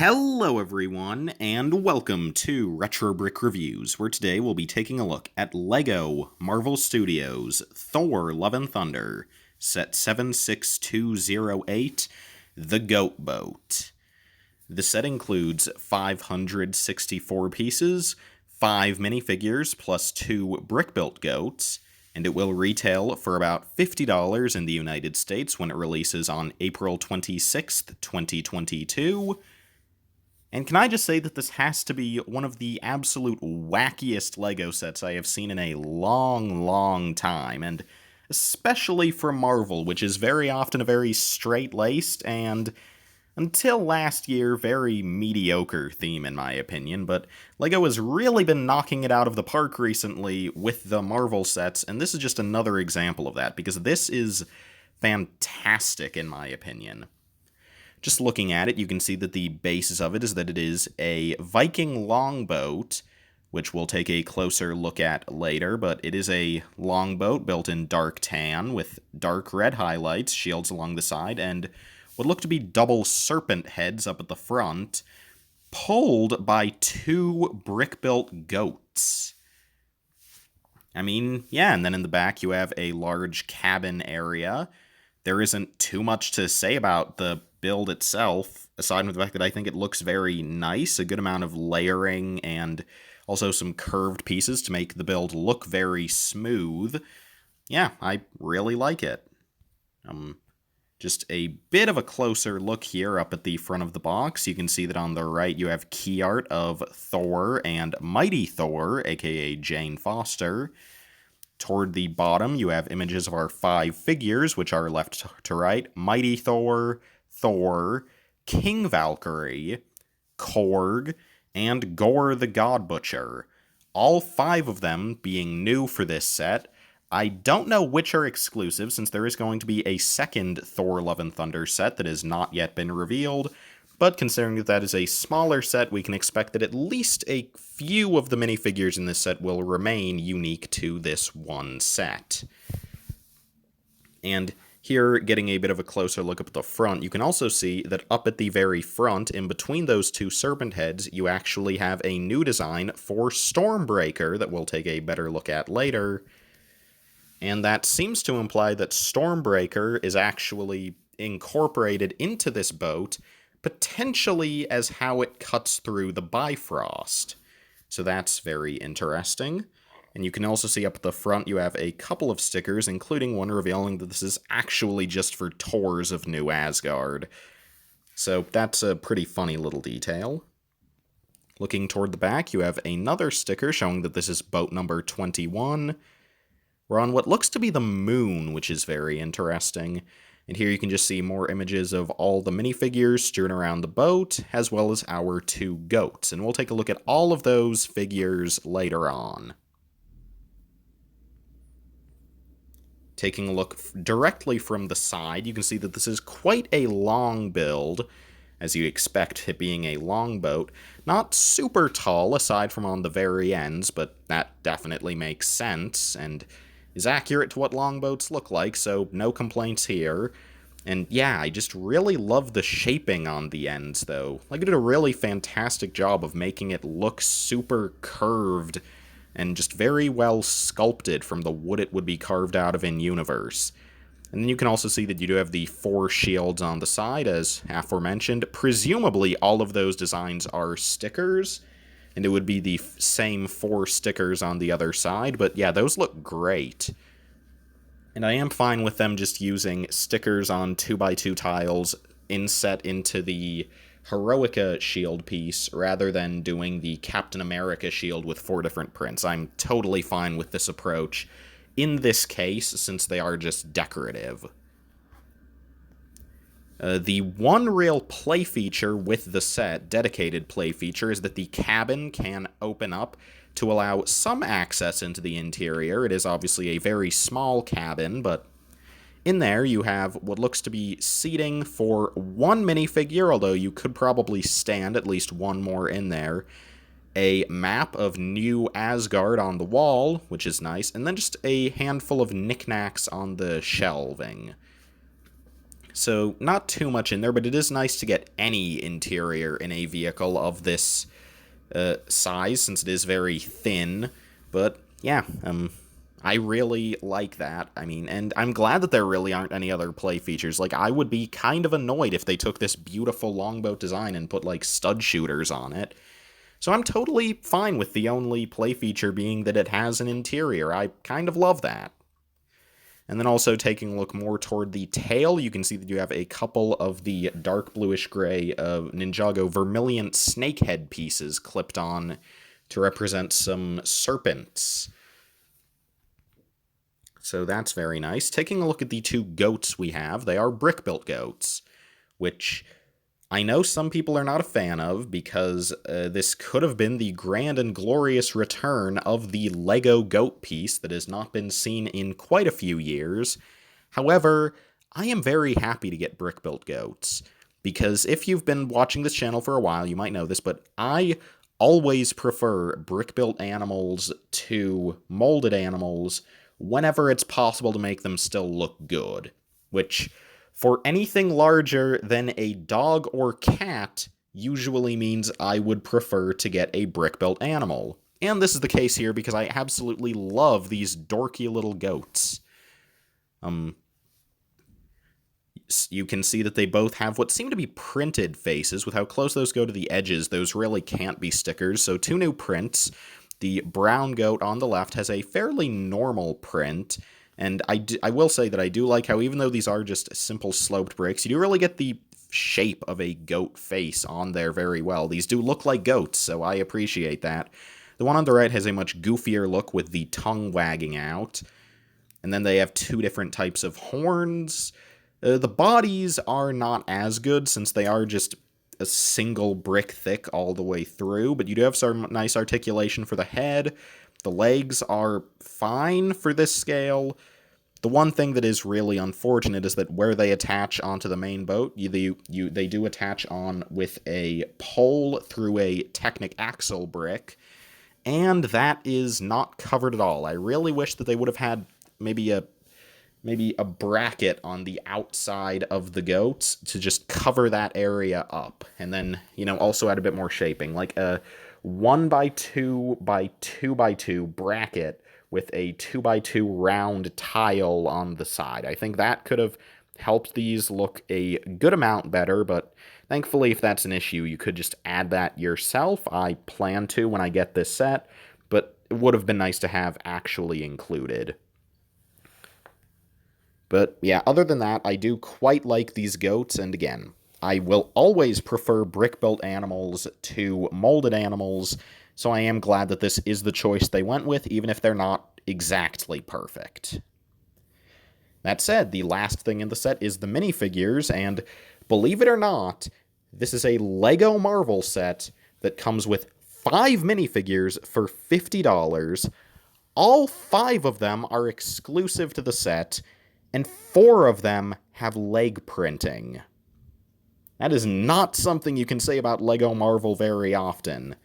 Hello everyone, and welcome to Retro Brick Reviews, where today we'll be taking a look at LEGO Marvel Studios' Thor Love and Thunder, set 76208, The Goat Boat. The set includes 564 pieces, 5 minifigures, plus 2 brick-built goats, and it will retail for about $50 in the United States when it releases on April 26th, 2022. And can I just say that this has to be one of the absolute wackiest LEGO sets I have seen in a long time, and especially from Marvel, which is very often a very straight-laced and, until last year, very mediocre theme in my opinion, but LEGO has really been knocking it out of the park recently with the Marvel sets, and this is just another example of that, because this is fantastic in my opinion. Just looking at it, you can see that the basis of it is that it is a Viking Longboat, which we'll take a closer look at later, but it is a longboat built in dark tan with dark red highlights, shields along the side, and what look to be double serpent heads up at the front, pulled by 2 brick-built goats. I mean, yeah, and then in the back you have a large cabin area. There isn't too much to say about the build itself, aside from the fact that I think it looks very nice, a good amount of layering, and also some curved pieces to make the build look very smooth. Yeah, I really like it. Just a bit of a closer look here up at the front of the box. You can see that on the right you have key art of Thor and Mighty Thor, aka Jane Foster. Toward the bottom, you have images of our 5 figures, which are left to right. Mighty Thor, Thor, King Valkyrie, Korg, and Gore the God Butcher. All 5 of them being new for this set. I don't know which are exclusive, since there is going to be a second Thor Love and Thunder set that has not yet been revealed, but considering that that is a smaller set, we can expect that at least a few of the minifigures in this set will remain unique to this one set. And here, getting a bit of a closer look up at the front, you can also see that up at the very front, in between those 2 serpent heads, you actually have a new design for Stormbreaker that we'll take a better look at later. And that seems to imply that Stormbreaker is actually incorporated into this boat, potentially as how it cuts through the Bifrost. So that's very interesting. And you can also see up at the front you have a couple of stickers, including one revealing that this is actually just for tours of New Asgard. So that's a pretty funny little detail. Looking toward the back, you have another sticker showing that this is boat number 21. We're on what looks to be the moon, which is very interesting. And here you can just see more images of all the minifigures strewn around the boat, as well as our 2 goats. And we'll take a look at all of those figures later on. Taking a look directly from the side, you can see that this is quite a long build, as you expect it being a longboat. Not super tall, aside from on the very ends, but that definitely makes sense, and is accurate to what longboats look like, so no complaints here. And yeah, I just really love the shaping on the ends, though. Like, it did a really fantastic job of making it look super curved and just very well sculpted from the wood it would be carved out of in universe. And then you can also see that you do have the 4 shields on the side, as aforementioned. Presumably all of those designs are stickers, and it would be the same 4 stickers on the other side, but yeah, those look great. And I am fine with them just using stickers on 2x2 tiles inset into the Heroica shield piece, rather than doing the Captain America shield with 4 different prints. I'm totally fine with this approach in this case, since they are just decorative. The one real play feature with the set, dedicated play feature, is that the cabin can open up to allow some access into the interior. It is obviously a very small cabin, but in there you have what looks to be seating for 1 minifigure, although you could probably stand at least 1 more in there. A map of New Asgard on the wall, which is nice, and then just a handful of knickknacks on the shelving. So not too much in there, but it is nice to get any interior in a vehicle of this size, since it is very thin. But yeah, I really like that. I mean, and I'm glad that there really aren't any other play features. Like, I would be kind of annoyed if they took this beautiful longboat design and put, like, stud shooters on it. So I'm totally fine with the only play feature being that it has an interior. I kind of love that. And then also taking a look more toward the tail, you can see that you have a couple of the dark bluish gray Ninjago vermilion snakehead pieces clipped on to represent some serpents. So that's very nice. Taking a look at the two goats we have, they are brick-built goats, which I know some people are not a fan of because this could have been the grand and glorious return of the Lego goat piece that has not been seen in quite a few years. However, I am very happy to get brick-built goats, because if you've been watching this channel for a while, you might know this, but I always prefer brick-built animals to molded animals whenever it's possible to make them still look good, which, for anything larger than a dog or cat, usually means I would prefer to get a brick-built animal. And this is the case here because I absolutely love these dorky little goats. You can see that they both have what seem to be printed faces. With how close those go to the edges, those really can't be stickers. So 2 new prints. The brown goat on the left has a fairly normal print, and I will say that I do like how, even though these are just simple sloped bricks, you do really get the shape of a goat face on there very well. These do look like goats, so I appreciate that. The one on the right has a much goofier look with the tongue wagging out. And then they have 2 different types of horns. The bodies are not as good, since they are just a single brick thick all the way through, but you do have some nice articulation for the head. The legs are fine for this scale. The one thing that is really unfortunate is that where they attach onto the main boat, they do attach on with a pole through a Technic axle brick, and that is not covered at all. I really wish that they would have had maybe a bracket on the outside of the goats to just cover that area up, and then, also add a bit more shaping, like a 1x2 by 2x2 bracket with a 2x2 round tile on the side. I think that could have helped these look a good amount better, but thankfully, if that's an issue, you could just add that yourself. I plan to when I get this set, but it would have been nice to have actually included. But yeah, other than that, I do quite like these goats, and again, I will always prefer brick-built animals to molded animals, so I am glad that this is the choice they went with, even if they're not exactly perfect. That said, the last thing in the set is the minifigures, and believe it or not, this is a Lego Marvel set that comes with 5 minifigures for $50. All 5 of them are exclusive to the set, and 4 of them have leg printing. That is not something you can say about Lego Marvel very often.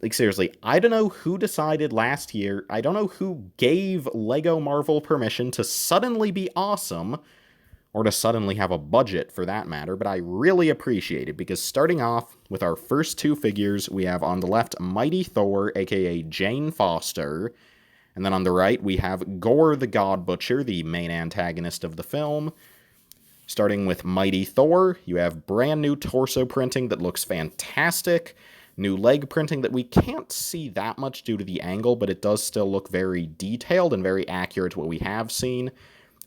Seriously, I don't know who decided last year, I don't know who gave Lego Marvel permission to suddenly be awesome, or to suddenly have a budget for that matter, but I really appreciate it, because starting off with our first 2 figures, we have on the left Mighty Thor, aka Jane Foster, and then on the right, we have Gore the God Butcher, the main antagonist of the film. Starting with Mighty Thor, you have brand new torso printing that looks fantastic, new leg printing that we can't see that much due to the angle, but it does still look very detailed and very accurate to what we have seen.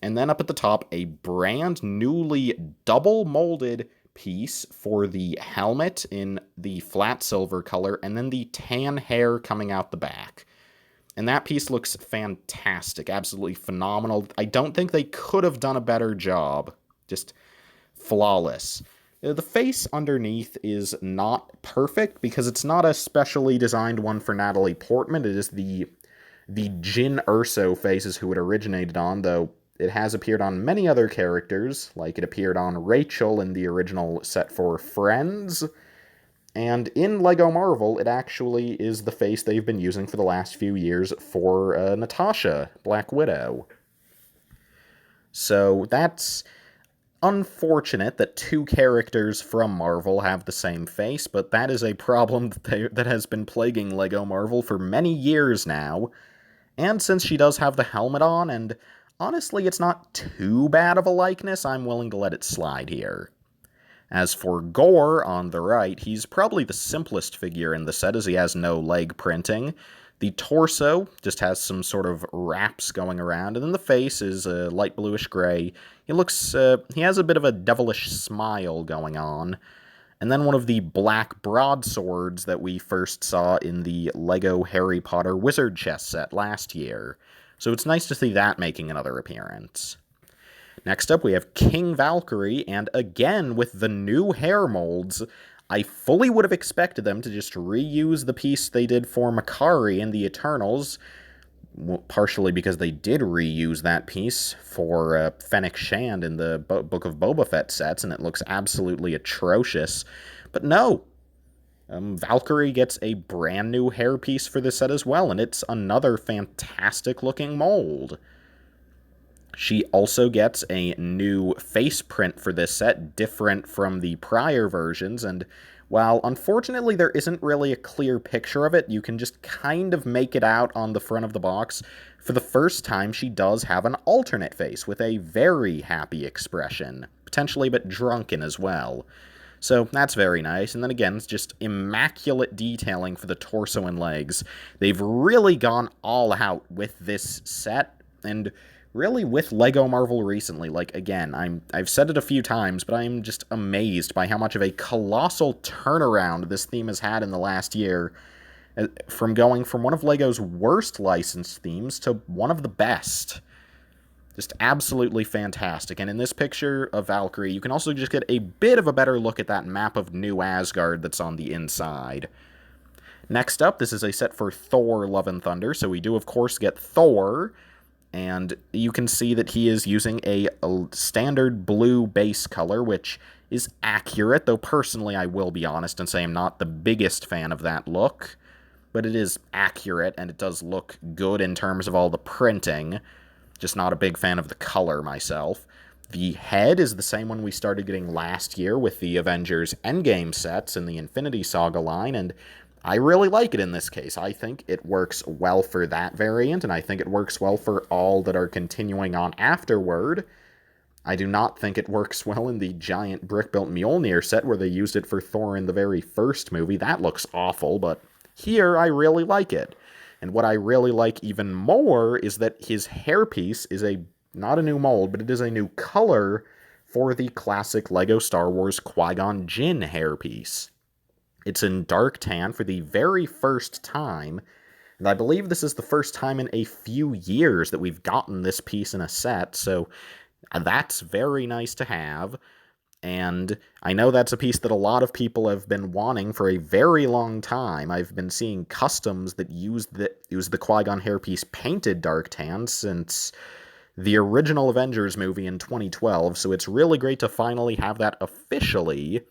And then up at the top, a brand newly double molded piece for the helmet in the flat silver color, and then the tan hair coming out the back. And that piece looks fantastic, absolutely phenomenal. I don't think they could have done a better job. Just flawless. The face underneath is not perfect because it's not a specially designed one for Natalie Portman. It is the Jyn Erso faces who it originated on, though it has appeared on many other characters, like it appeared on Rachel in the original set for Friends. And in Lego Marvel, it actually is the face they've been using for the last few years for Natasha, Black Widow. So that's unfortunate that two characters from Marvel have the same face, but that is a problem that has been plaguing LEGO Marvel for many years now. And since she does have the helmet on, and honestly it's not too bad of a likeness, I'm willing to let it slide here. As for Gore on the right, he's probably the simplest figure in the set as he has no leg printing. The torso just has some sort of wraps going around, and then the face is a light bluish gray. He has a bit of a devilish smile going on. And then one of the black broadswords that we first saw in the LEGO Harry Potter Wizard chess set last year. So it's nice to see that making another appearance. Next up, we have King Valkyrie, and again, with the new hair molds, I fully would have expected them to just reuse the piece they did for Makari in the Eternals, partially because they did reuse that piece for Fennec Shand in the Book of Boba Fett sets, and it looks absolutely atrocious. But no, Valkyrie gets a brand new hairpiece for this set as well, and it's another fantastic-looking mold. She also gets a new face print for this set, different from the prior versions, and while unfortunately there isn't really a clear picture of it, you can just kind of make it out on the front of the box. For the first time, she does have an alternate face with a very happy expression, potentially a bit drunken as well. So that's very nice, and then again, it's just immaculate detailing for the torso and legs. They've really gone all out with this set, and really with LEGO Marvel recently. Like, again, I've said it a few times, but I'm just amazed by how much of a colossal turnaround this theme has had in the last year, from going from one of LEGO's worst licensed themes to one of the best. Just absolutely fantastic. And in this picture of Valkyrie, you can also just get a bit of a better look at that map of New Asgard that's on the inside. Next up, this is a set for Thor Love and Thunder, so we do of course get Thor, and you can see that he is using a standard blue base color, which is accurate, though personally I will be honest and say I'm not the biggest fan of that look. But it is accurate, and it does look good in terms of all the printing. Just not a big fan of the color myself. The head is the same one we started getting last year with the Avengers Endgame sets in the Infinity Saga line, and I really like it in this case. I think it works well for that variant, and I think it works well for all that are continuing on afterward. I do not think it works well in the giant brick-built Mjolnir set where they used it for Thor in the very first movie. That looks awful, but here I really like it. And what I really like even more is that his hairpiece is not a new mold, but it is a new color for the classic LEGO Star Wars Qui-Gon Jinn hairpiece. It's in dark tan for the very first time, and I believe this is the first time in a few years that we've gotten this piece in a set, so that's very nice to have. And I know that's a piece that a lot of people have been wanting for a very long time. I've been seeing customs that use the Qui-Gon hairpiece painted dark tan since the original Avengers movie in 2012, so it's really great to finally have that officially.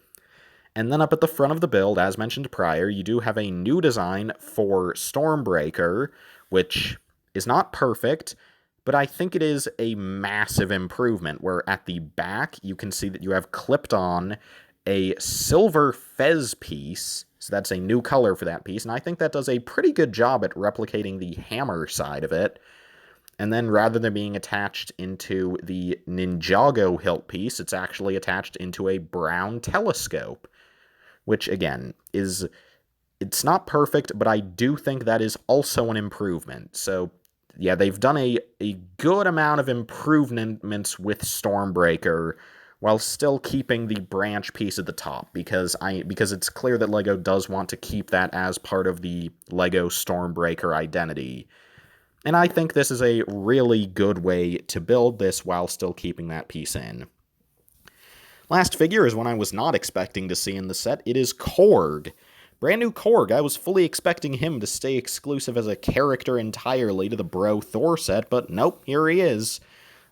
And then up at the front of the build, as mentioned prior, you do have a new design for Stormbreaker, which is not perfect, but I think it is a massive improvement, where at the back you can see that you have clipped on a silver fez piece, so that's a new color for that piece, and I think that does a pretty good job at replicating the hammer side of it. And then rather than being attached into the Ninjago hilt piece, it's actually attached into a brown telescope, which again it's not perfect, but I do think that is also an improvement. So yeah, they've done a good amount of improvements with Stormbreaker while still keeping the branch piece at the top, because it's clear that LEGO does want to keep that as part of the LEGO Stormbreaker identity. And I think this is a really good way to build this while still keeping that piece in. Last figure is one I was not expecting to see in the set. It is Korg. Brand new Korg. I was fully expecting him to stay exclusive as a character entirely to the Bro Thor set, but nope, here he is.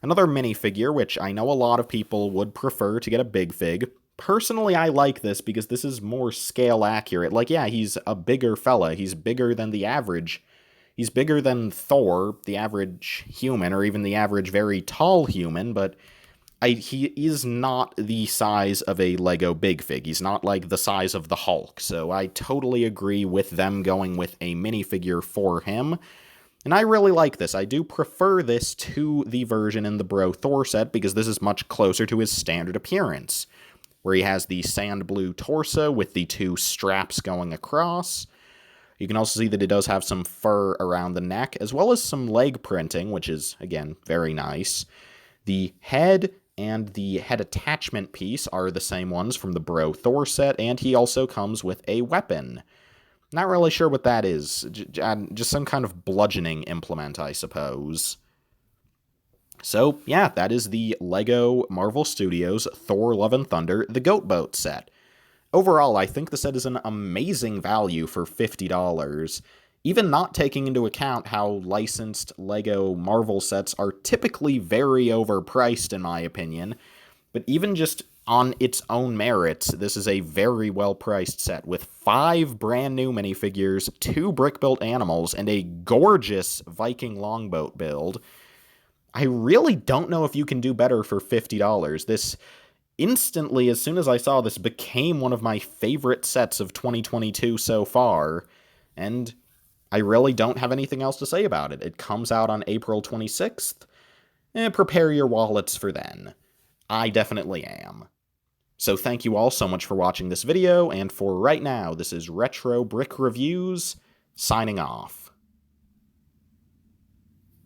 Another minifigure, which I know a lot of people would prefer to get a big fig. Personally, I like this because this is more scale accurate. Like, yeah, he's a bigger fella. He's bigger than the average. He's bigger than Thor, the average human, or even the average very tall human, but he is not the size of a Lego Big Fig. He's not like the size of the Hulk, so I totally agree with them going with a minifigure for him. And I really like this. I do prefer this to the version in the Bro Thor set because this is much closer to his standard appearance, where he has the sand blue torso with the two straps going across. You can also see that it does have some fur around the neck, as well as some leg printing, which is, again, very nice. The head and the head attachment piece are the same ones from the Bro Thor set, and he also comes with a weapon. Not really sure what that is. Just some kind of bludgeoning implement, I suppose. So, yeah, that is the LEGO Marvel Studios Thor Love and Thunder The Goat Boat set. Overall, I think the set is an amazing value for $50, even not taking into account how licensed LEGO Marvel sets are typically very overpriced, in my opinion. But even just on its own merits, this is a very well-priced set with 5 brand new minifigures, 2 brick-built animals, and a gorgeous Viking Longboat build. I really don't know if you can do better for $50. This instantly, as soon as I saw this, became one of my favorite sets of 2022 so far, and I really don't have anything else to say about it. It comes out on April 26th, and prepare your wallets for then. I definitely am. So thank you all so much for watching this video, and for right now, this is Retro Brick Reviews, signing off.